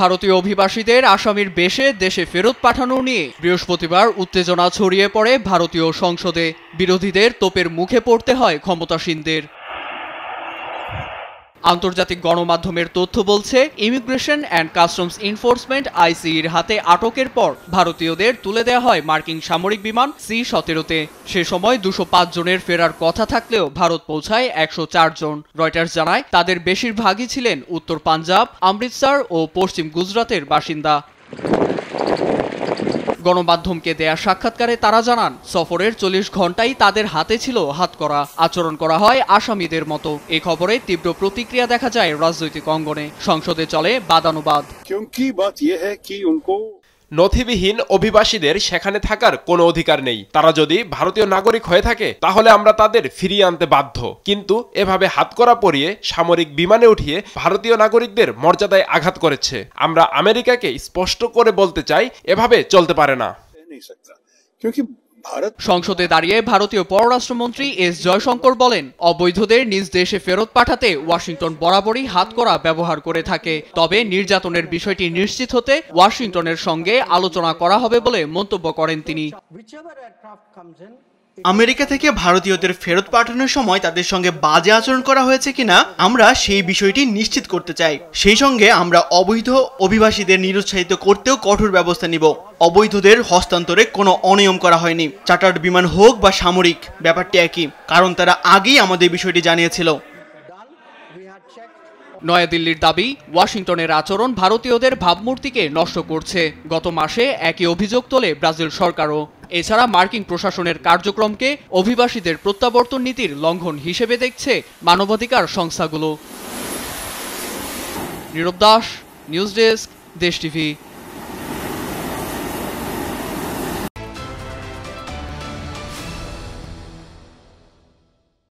ভারতীয় অভিবাসীদের আসামির বেশে দেশে ফেরত পাঠানো নিয়ে বৃহস্পতিবার উত্তেজনা ছড়িয়ে পড়ে ভারতীয় সংসদে। বিরোধীদের তোপের মুখে পড়তে হয় ক্ষমতাসীনদের। আন্তর্জাতিক গণমাধ্যমের তথ্য বলছে, ইমিগ্রেশন অ্যান্ড কাস্টমস এনফোর্সমেন্ট আইসিইর হাতে আটকের পর ভারতীয়দের তুলে দেওয়া হয় মার্কিন সামরিক বিমান C-17-তে। সে সময় 205 জনের ফেরার কথা থাকলেও ভারত পৌঁছায় 104 জন। রয়টার্স জানায়, তাদের বেশিরভাগই ছিলেন উত্তর পাঞ্জাব, অমৃতসর ও পশ্চিম গুজরাতের বাসিন্দা। গণমাধ্যমকে দেয়া সাক্ষাৎকারে তারা জানান, সফরের 40 ঘন্টাই তাদের হাতে ছিল হাতকড়া। আচরণ করা হয় আসামিদের মতো। এ খবরে তীব্র প্রতিক্রিয়া দেখা যায় রাজনৈতিক অঙ্গনে। সংসদে চলে বাদানুবাদ। নথিবিহীন অভিবাসীদের সেখানে থাকার কোনো অধিকার নেই। তারা যদি ভারতীয় নাগরিক হয়ে থাকে তাহলে আমরা তাদের ফিরিয়ে আনতে বাধ্য। কিন্তু এভাবে হাতকড়া পরিয়ে সামরিক বিমানে উঠিয়ে ভারতীয় নাগরিকদের মর্যাদায় আঘাত করেছে। আমরা আমেরিকাকে স্পষ্ট করে বলতে চাই, এভাবে চলতে পারে না। সংসদে দাঁড়িয়ে ভারতীয় পররাষ্ট্রমন্ত্রী এস জয়শঙ্কর বলেন, অবৈধদের নিজ দেশে ফেরত পাঠাতে ওয়াশিংটন বরাবরই হাতকড়া ব্যবহার করে থাকে। তবে নির্যাতনের বিষয়টি নিশ্চিত হতে ওয়াশিংটনের সঙ্গে আলোচনা করা হবে বলে মন্তব্য করেন তিনি। আমেরিকা থেকে ভারতীয়দের ফেরত পাঠানোর সময় তাদের সঙ্গে বাজে আচরণ করা হয়েছে কিনা আমরা সেই বিষয়টি নিশ্চিত করতে চাই। সেই সঙ্গে আমরা অবৈধ অভিবাসীদের নিরুৎসাহিত করতেও কঠোর ব্যবস্থা নিব। অবৈধদের হস্তান্তরে কোনো অনিয়ম করা হয়নি। চার্টার্ড বিমান হোক বা সামরিক, ব্যাপারটি একই, কারণ তারা আগেই আমাদের বিষয়টি জানিয়েছিল। নয়াদিল্লির দাবি, ওয়াশিংটনের আচরণ ভারতীয়দের ভাবমূর্তিকে নষ্ট করছে। গত মাসে একই অভিযোগ তোলে ব্রাজিল সরকারও। এছাড়া মার্কিন প্রশাসনের কার্যক্রমকে অভিবাসীদের প্রত্যাবর্তন নীতির লঙ্ঘন হিসেবে দেখছে মানবাধিকার সংস্থাগুলো। নীরব দাস, নিউজ ডেস্ক, দেশ টিভি।